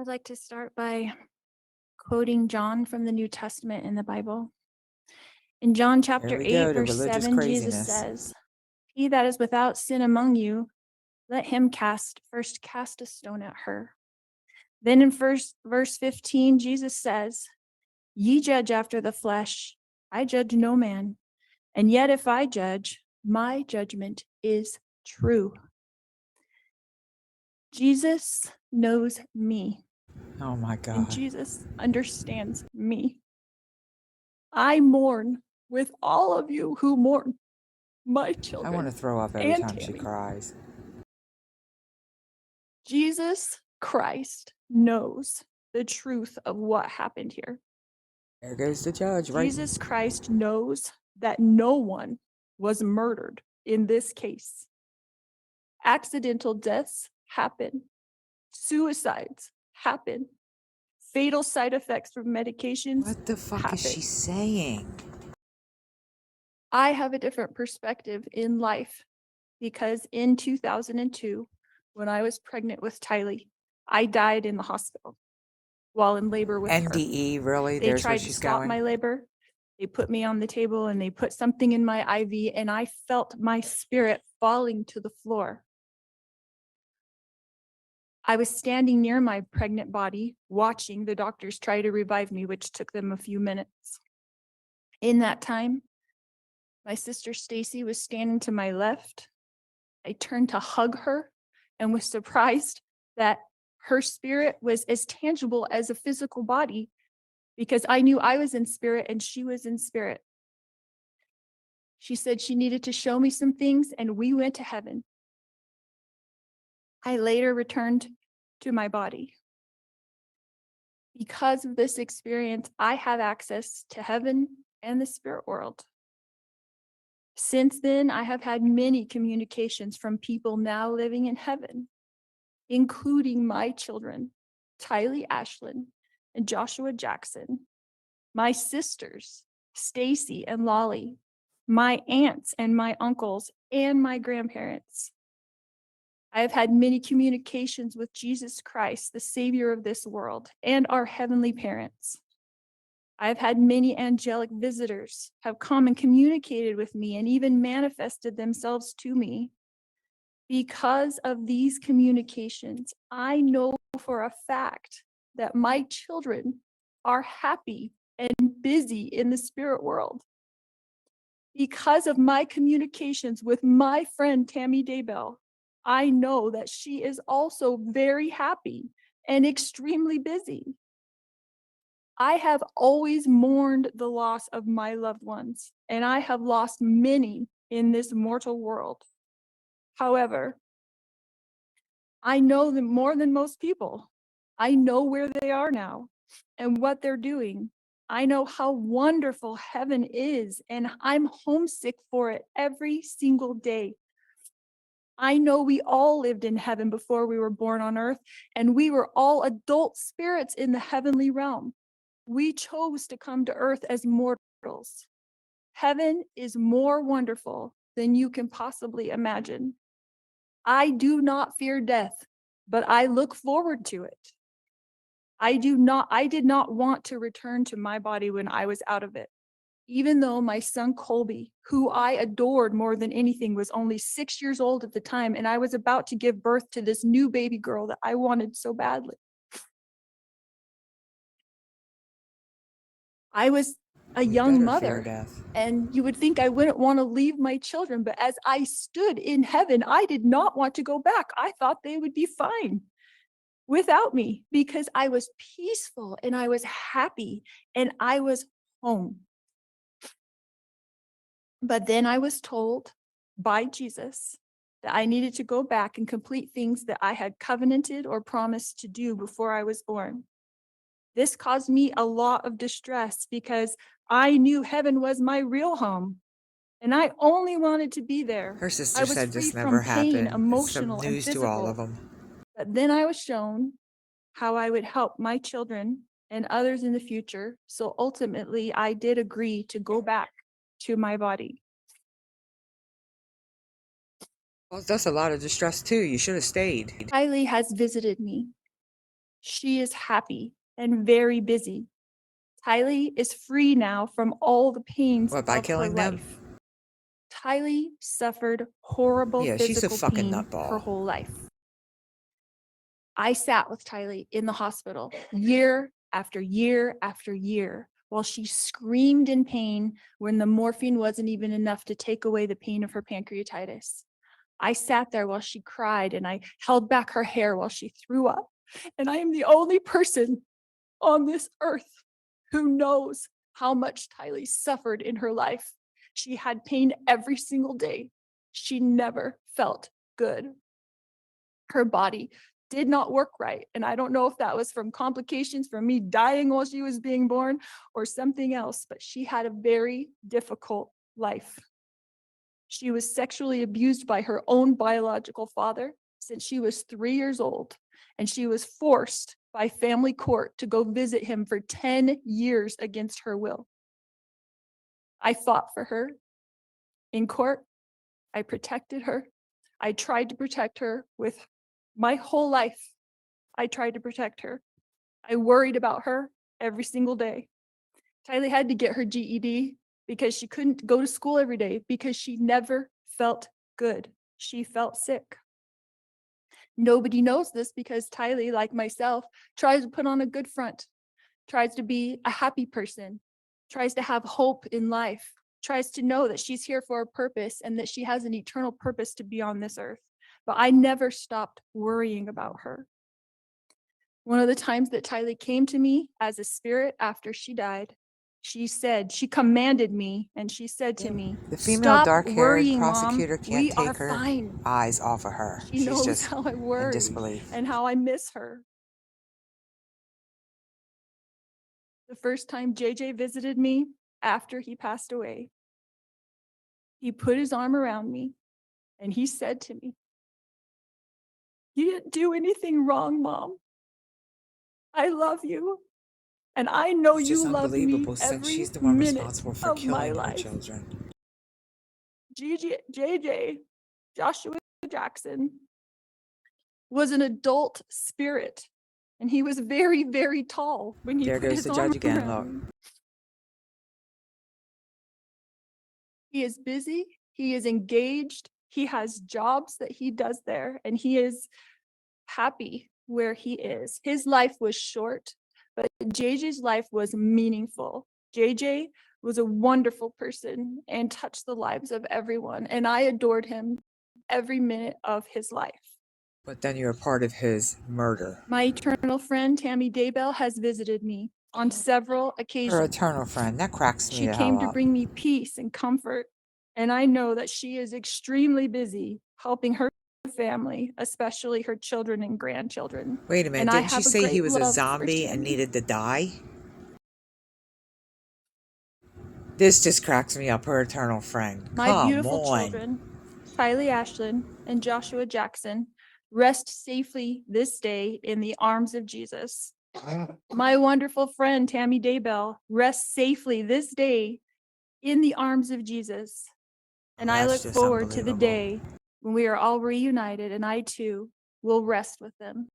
would like to start by quoting John from the New Testament in the Bible. In John Here chapter we 8, go to verse religious 7, Jesus craziness. says, "He that is without sin among you, let him first cast a stone at her." Then in verse 15, Jesus says, "Ye judge after the flesh, I judge no man. And yet if I judge, my judgment is true." Jesus knows me, Oh my and God. Jesus understands me. I mourn with all of you who mourn my I want to children throw up every and time she Tammy. cries. Jesus Christ knows the truth of what happened here. There goes the judge, right? Jesus Christ knows that no one was murdered in this case. Accidental deaths happen. Suicides happen. Fatal side effects from medications What the fuck is she happen. saying? I have a different perspective in life because in 2002, when I was pregnant with Tylee, I died in the hospital while in labor with her. NDE, really? They There's where tried to she's stop going? my labor. They put me on the table and they put something in my IV, and I felt my spirit falling to the floor. I was standing near my pregnant body, watching the doctors try to revive me, which took them a few minutes. In that time, my sister Stacy was standing to my left. I turned to hug her and was surprised that her spirit was as tangible as a physical body, because I knew I was in spirit and she was in spirit. She said she needed to show me some things, and we went to heaven. I later returned to my body. Because of this experience, I have access to heaven and the spirit world. Since then, I have had many communications from people now living in heaven, including my children, Tylee Ashlyn and Joshua Jackson, my sisters, Stacy and Lolly, my aunts and my uncles, and my grandparents. I have had many communications with Jesus Christ, the Savior of this world, and our heavenly parents. I have had many angelic visitors have come and communicated with me and even manifested themselves to me. Because of these communications, I know for a fact that my children are happy and busy in the spirit world. Because of my communications with my friend Tammy Daybell, I know that she is also very happy and extremely busy. I have always mourned the loss of my loved ones, and I have lost many in this mortal world. However, I know them more than most people. I know where they are now and what they're doing. I know how wonderful heaven is, and I'm homesick for it every single day. I know we all lived in heaven before we were born on earth, and we were all adult spirits in the heavenly realm. We chose to come to earth as mortals. Heaven is more wonderful than you can possibly imagine. I do not fear death, but I look forward to it. I did not want to return to my body when I was out of it. Even though my son Colby, who I adored more than anything, was only 6 years old at the time, and I was about to give birth to this new baby girl that I wanted so badly. I was a We young better fear mother, death. and you would think I wouldn't want to leave my children, but as I stood in heaven, I did not want to go back. I thought they would be fine without me because I was peaceful and I was happy and I was home. But then I was told by Jesus that I needed to go back and complete things that I had covenanted or promised to do before I was born. This caused me a lot of distress because I knew heaven was my real home, and I only wanted to be there. Her I sister was said free this from never pain, happened. It's some emotional and news to all of physical. them. But then I was shown how I would help my children and others in the future. So ultimately, I did agree to go back to my body. Well, that's a lot of distress too. You should have stayed. Tylee has visited me. She is happy and very busy. Tylee is free now from all the pains What, by of her killing them? life. Tylee suffered horrible Yeah, she's a physical fucking pain her nutball. whole life. I sat with Tylee in the hospital year after year after year while she screamed in pain when the morphine wasn't even enough to take away the pain of her pancreatitis. I sat there while she cried and I held back her hair while she threw up. And I am the only person on this earth who knows how much Tylee suffered in her life. She had pain every single day. She never felt good. Her body did not work right. And I don't know if that was from complications from me dying while she was being born or something else, but she had a very difficult life. She was sexually abused by her own biological father since she was 3 years old, and she was forced by family court to go visit him for 10 years against her will. I fought for her in court. I protected her. I tried to protect her with my whole life. I tried to protect her. I worried about her every single day. Tylee had to get her GED because she couldn't go to school every day because she never felt good. She felt sick. Nobody knows this because Tylee, like myself, tries to put on a good front, tries to be a happy person, tries to have hope in life, tries to know that she's here for a purpose and that she has an eternal purpose to be on this earth. But I never stopped worrying about her. One of the times that Tylee came to me as a spirit after she died, she commanded me, and she said to me, The female "Stop dark-haired worrying, Mom. prosecutor can't We are take her fine." eyes off of her. She She's knows just how I in worry disbelief. and how I miss her. The first time JJ visited me after he passed away, he put his arm around me and he said to me, "You didn't do anything wrong, Mom. I love you. And I know It's you just love me unbelievable since every she's the one minute responsible for of my killing her life." children. JJ, Joshua Jackson, was an adult spirit, and he was very, very tall when he There put goes his the arm judge again, around look. me. He is busy, he is engaged, he has jobs that he does there, and he is happy where he is. His life was short, but JJ's life was meaningful. JJ was a wonderful person and touched the lives of everyone, and I adored him every minute of his life. But then you're a part of his murder. My eternal friend, Tammy Daybell, has visited me on several Her occasions. eternal friend, that cracks me She the hell came to up. bring me peace and comfort, and I know that she is extremely busy helping her family, especially her children and grandchildren. Wait a minute, And I didn't she have a say he great was a love for zombie and Tammy. needed to die? This just cracks me up, her eternal friend. My Come beautiful on. children, Tylee Ashlyn and Joshua Jackson, rest safely this day in the arms of Jesus. My wonderful friend, Tammy Daybell, rests safely this day in the arms of Jesus. And I That's look just forward to the unbelievable. day when we are all reunited and I too will rest with them.